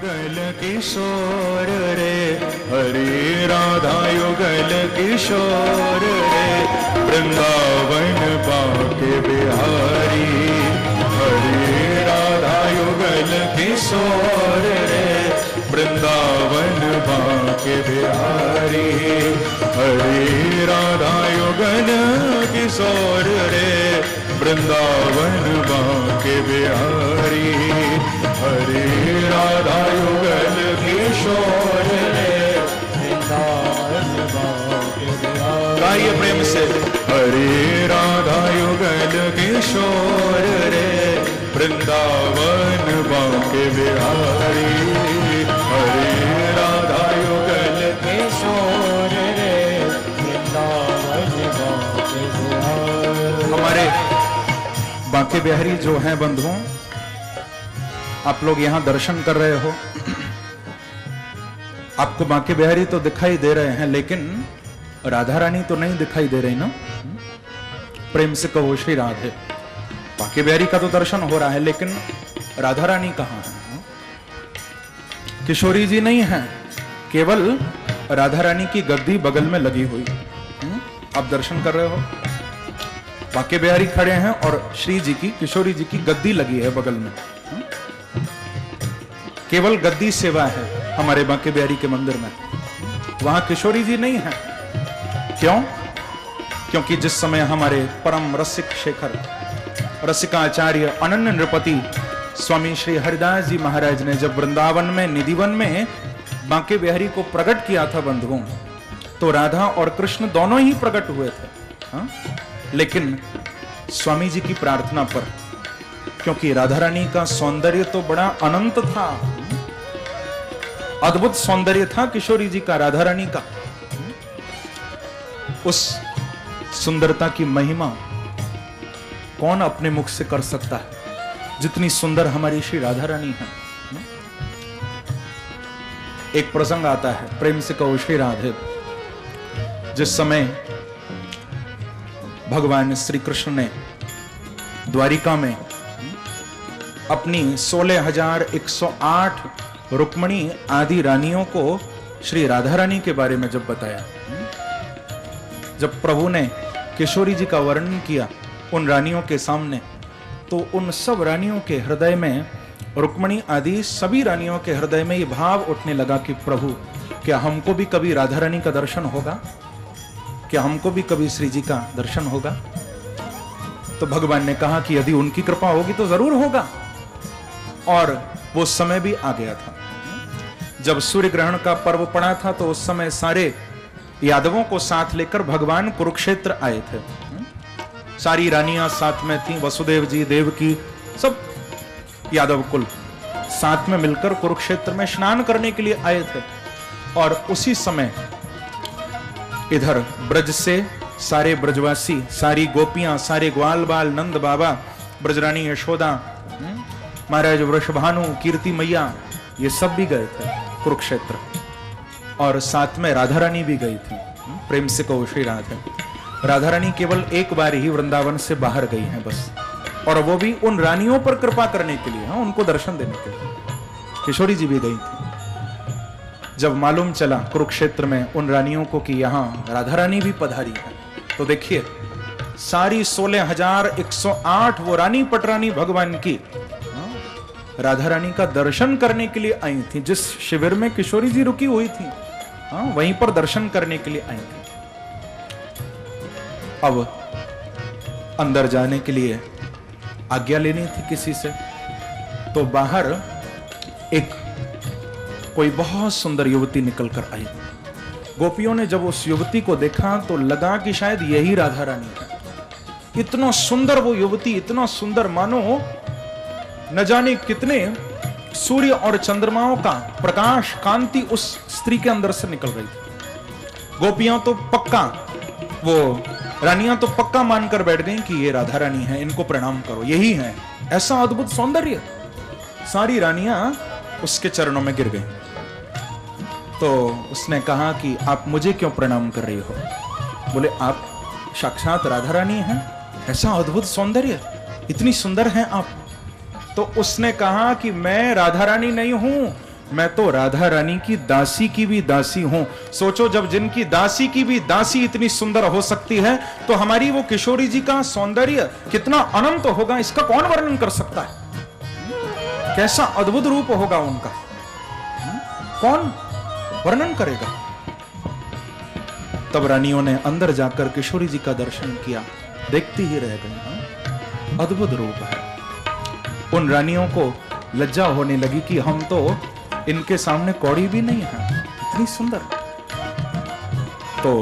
युगल किशोर रे, हरे राधा युगल किशोर रे, वृंदावन बाके बिहारी। हरे राधा युगल किशोर रे, वृंदावन बाके बिहारी। हरे राधा युगल किशोर रे, वृंदावन बाके बिहारी। हरे राधा युगल किशोर रे, वृंदावन बाके बिहारी। गाइए प्रेम से, हरे राधा युगल किशोर रे, वृंदावन बाके बिहारी। हरे राधा युगल किशोर रे, वृंदावन बाके बिहारी। हमारे बाके बिहारी जो हैं बंधुओं, आप लोग यहां दर्शन कर रहे हो, आपको बाके बिहारी तो दिखाई दे रहे हैं, लेकिन राधा रानी तो नहीं दिखाई दे रही ना। प्रेम से कहो श्री राधे। बाके बिहारी का तो दर्शन हो रहा है, लेकिन राधा रानी कहां है? किशोरी जी नहीं है, केवल राधा रानी की गद्दी बगल में लगी हुई। आप दर्शन कर रहे हो, बाके बिहारी खड़े हैं और श्री जी की, किशोरी जी की गद्दी लगी है बगल में। केवल गद्दी सेवा है हमारे बाके बिहारी के मंदिर में, वहां किशोरी जी नहीं है। क्यों? क्योंकि जिस समय हमारे परम रसिक शेखर, रसिकाचार्य अनन्य नृपति स्वामी श्री हरिदास जी महाराज ने जब वृंदावन में निधिवन में बाके बिहारी को प्रकट किया था बंधुओं, तो राधा और कृष्ण दोनों ही प्रकट हुए थे। हाँ? लेकिन स्वामी जी की प्रार्थना पर, क्योंकि राधा रानी का सौंदर्य तो बड़ा अनंत था, अद्भुत सौंदर्य था किशोरी जी का, राधा रानी का। उस सुंदरता की महिमा कौन अपने मुख से कर सकता है, जितनी सुंदर हमारी श्री राधा रानी है। एक प्रसंग आता है, प्रेम से कहो श्री राधे। जिस समय भगवान श्री कृष्ण ने द्वारिका में अपनी 16,108 रुक्मणी आदि रानियों को श्री राधा रानी के बारे में जब बताया, जब प्रभु ने किशोरी जी का वर्णन किया उन रानियों के सामने, तो उन सब रानियों के हृदय में, रुक्मणी आदि सभी रानियों के हृदय में ये भाव उठने लगा कि प्रभु, क्या हमको भी कभी राधा रानी का दर्शन होगा? क्या हमको भी कभी श्री जी का दर्शन होगा? तो भगवान ने कहा कि यदि उनकी कृपा होगी तो जरूर होगा। और वो समय भी आ गया था। जब सूर्य ग्रहण का पर्व पड़ा था, तो उस समय सारे यादवों को साथ लेकर भगवान कुरुक्षेत्र आए थे। सारी रानियां साथ में थीं, वसुदेव जी, देवकी, सब यादव कुल साथ में मिलकर कुरुक्षेत्र में स्नान करने के लिए आए थे। और उसी समय इधर ब्रज से सारे ब्रजवासी, सारी गोपियां, सारे ग्वाल बाल, नंद बाबा, ब्रजरानी यशोदा, महाराज वृषभानु, कीर्ति मैया, ये सब भी गए थे कुरुक्षेत्र। और साथ में राधा रानी भी गई थी। प्रेम से कहो श्री राधे। राधा रानी केवल एक बार ही वृंदावन से बाहर गई हैं बस, और वो भी उन रानियों पर कृपा करने के लिए, उनको दर्शन देने के लिए। किशोरी जी भी गई थी। जब मालूम चला कुरुक्षेत्र में उन रानियों को कि यहाँ राधा रानी भी पधारी है, तो देखिए सारी 16,108 वो रानी पटरानी भगवान की राधा रानी का दर्शन करने के लिए आई थी। जिस शिविर में किशोरी जी रुकी हुई थी, वहीं पर दर्शन करने के लिए आई थी। अब अंदर जाने के लिए आज्ञा लेनी थी किसी से, तो बाहर एक कोई बहुत सुंदर युवती निकल कर आई। गोपियों ने जब उस युवती को देखा तो लगा कि शायद यही राधा रानी है। इतना सुंदर वो युवती, इतना सुंदर, मानो न जाने कितने सूर्य और चंद्रमाओं का प्रकाश, कांति उस स्त्री के अंदर से निकल रही थी। गोपियां तो पक्का, वो रानियां तो पक्का मानकर बैठ गईं कि ये राधा रानी है, इनको प्रणाम करो, यही है। ऐसा अद्भुत सौंदर्य। सारी रानियां उसके चरणों में गिर गईं। तो उसने कहा कि आप मुझे क्यों प्रणाम कर रही हो? बोले आप साक्षात राधा रानी हैं, ऐसा अद्भुत सौंदर्य, इतनी सुंदर हैं आप। तो उसने कहा कि मैं राधा रानी नहीं हूं, मैं तो राधा रानी की दासी की भी दासी हूं। सोचो, जब जिनकी दासी की भी दासी इतनी सुंदर हो सकती है, तो हमारी वो किशोरी जी का सौंदर्य कितना अनंत होगा, इसका कौन वर्णन कर सकता है। कैसा अद्भुत रूप होगा उनका, कौन वर्णन करेगा। तब रानियों ने अंदर जाकर किशोरी जी का दर्शन किया, देखती ही रह गई। अद्भुत रूप है। उन रानियों को लज्जा होने लगी कि हम तो इनके सामने कौड़ी भी नहीं है, इतनी सुंदर। तो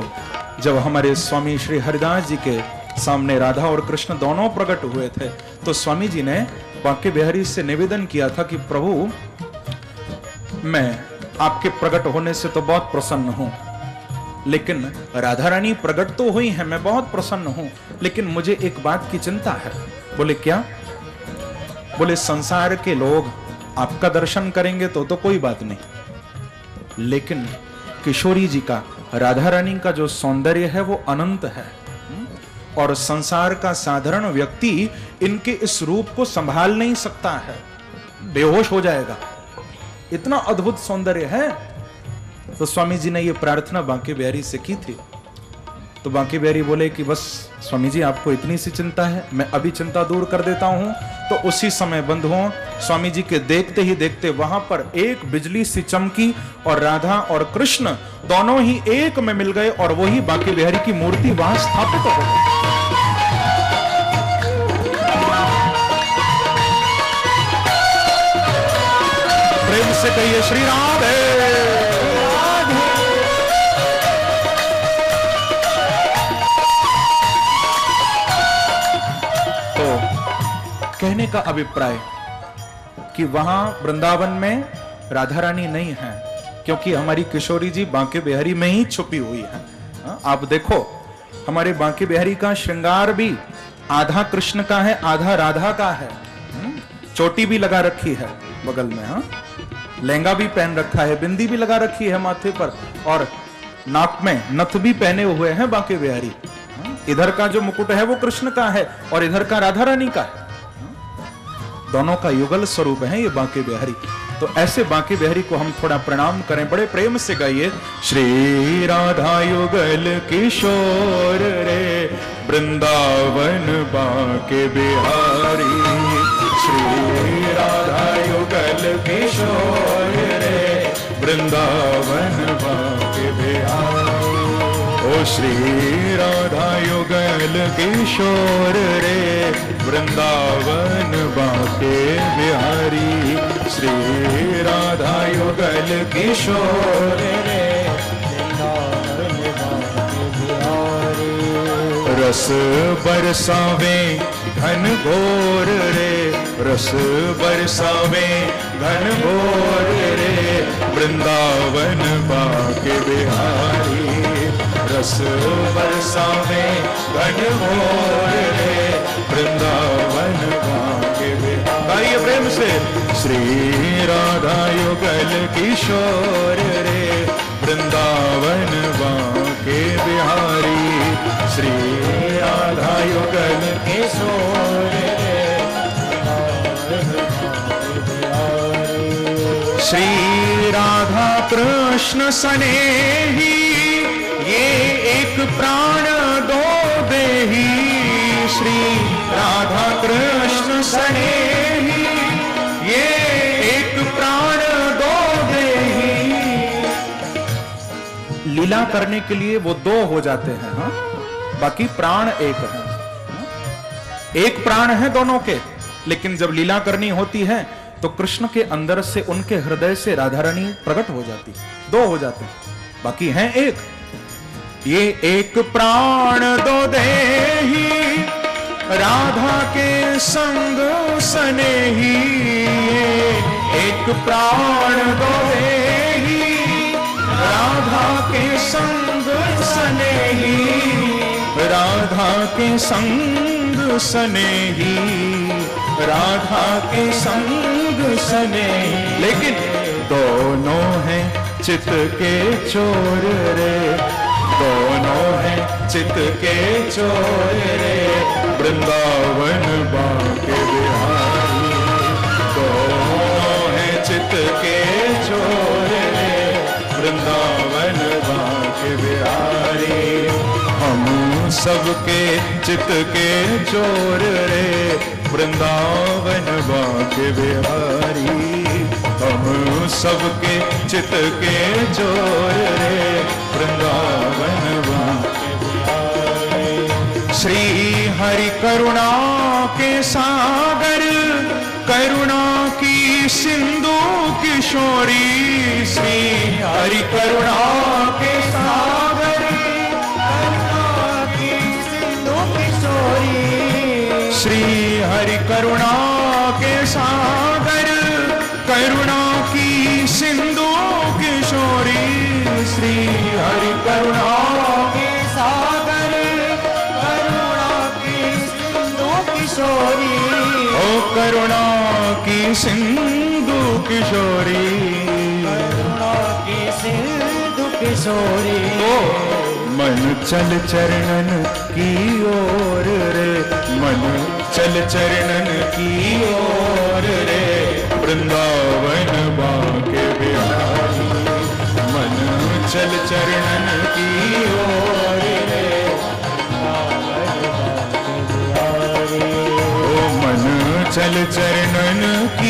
जब हमारे स्वामी श्री हरिदास जी के सामने राधा और कृष्ण दोनों प्रकट हुए थे, तो स्वामी जी ने बांके बिहारी से निवेदन किया था कि प्रभु, मैं आपके प्रकट होने से तो बहुत प्रसन्न हूं, लेकिन राधा रानी प्रकट तो हुई है, मैं बहुत प्रसन्न हूं, लेकिन मुझे एक बात की चिंता है। बोले क्या? बोले संसार के लोग आपका दर्शन करेंगे तो कोई बात नहीं, लेकिन किशोरी जी का, राधा रानी का जो सौंदर्य है वो अनंत है, और संसार का साधारण व्यक्ति इनके इस रूप को संभाल नहीं सकता है, बेहोश हो जाएगा, इतना अद्भुत सौंदर्य है। तो स्वामी जी ने ये प्रार्थना बांके बिहारी से की थी। तो बांके बिहारी बोले कि बस स्वामी जी, आपको इतनी सी चिंता है, मैं अभी चिंता दूर कर देता हूं। तो उसी समय बंधुओं, स्वामी जी के देखते ही देखते वहां पर एक बिजली सी चमकी, और राधा और कृष्ण दोनों ही एक में मिल गए, और वही बांके बिहारी की मूर्ति वहां स्थापित हो गई। प्रेम से कहिए श्री राधे। कहने का अभिप्राय कि वहां वृंदावन में राधा रानी नहीं है, क्योंकि हमारी किशोरी जी बांके बिहारी में ही छुपी हुई है। आप देखो, हमारे बांके बिहारी का श्रृंगार भी आधा कृष्ण का है, आधा राधा का है। चोटी भी लगा रखी है बगल में, लहंगा भी पहन रखा है, बिंदी भी लगा रखी है माथे पर, और नाक में नथ भी पहने हुए हैं बांके बिहारी। इधर का जो मुकुट है वो कृष्ण का है, और इधर का राधा रानी का है। दोनों का युगल स्वरूप है ये बांके बिहारी। तो ऐसे बांके बिहारी को हम थोड़ा प्रणाम करें, बड़े प्रेम से गाइए। श्री राधा युगल किशोर रे, वृंदावन बांके बिहारी। श्री राधा युगल किशोर रे, वृंदावन बांके बिहारी। ओ श्री राधा युगल किशोर रे, वृंदावन बांके बिहारी। श्री राधा युगल किशोर रे, वृंदावन बांके बिहारी। रस बरसावे घन घोर रे, रस बरसावे घन घोर रे, वृंदावन बांके बिहारी। रस बरसावे घन घोर रे, वृंदावन बांके बिहारी। प्रेम से श्री राधा युगल किशोर रे, वृंदावन बांके बिहारी। श्री राधा युगल किशोर रे, वृंदावन बांके बिहारी। श्री राधा कृष्ण सनेही, ये एक प्राण दो देही। श्री राधा कृष्ण सनेही, ये एक प्राण दो देही। लीला करने के लिए वो दो हो जाते हैं, बाकी प्राण एक है। एक प्राण है दोनों के, लेकिन जब लीला करनी होती है तो कृष्ण के अंदर से, उनके हृदय से राधा रानी प्रकट हो जाती, दो हो जाते हैं, बाकी हैं एक। ये एक प्राण दो देही, राधा के संग सनेही। एक प्राण दो देही, राधा के संग सनेही। राधा के संग सनेही, राधा के संग सनेही। लेकिन दोनों हैं चित के चोर रे, दोनों हैं चित के चोर रे, वृंदावन बांके बिहारी। दोनों हैं चित के चोर सबके चित के चोर रे, वृंदावन बाके बिहारी। हम सबके चित के चोर रे, वृंदावन बाके बिहारी। श्री हरि करुणा के सागर, करुणा की सिंधु किशोरी। श्री हरि करुणा के सागर, करुणा की सिंधु किशोरी। श्री हरि करुणा के सागर, करुणा की सिंधु किशोरी। श्री हरि करुणा के सागर, करुणा की सिंधु किशोरी। ओ करुणा की सिंधु किशोरी, करुणा की सिंधु किशोरी। ओ मन चल चरणन की ओर रे, मन चल चरणन की ओर रे, वृंदावन बाके बिहारी। मन चल चरणन की ओर रे, वृंदावन बाके बिहारी। ओ मन चल चरणन की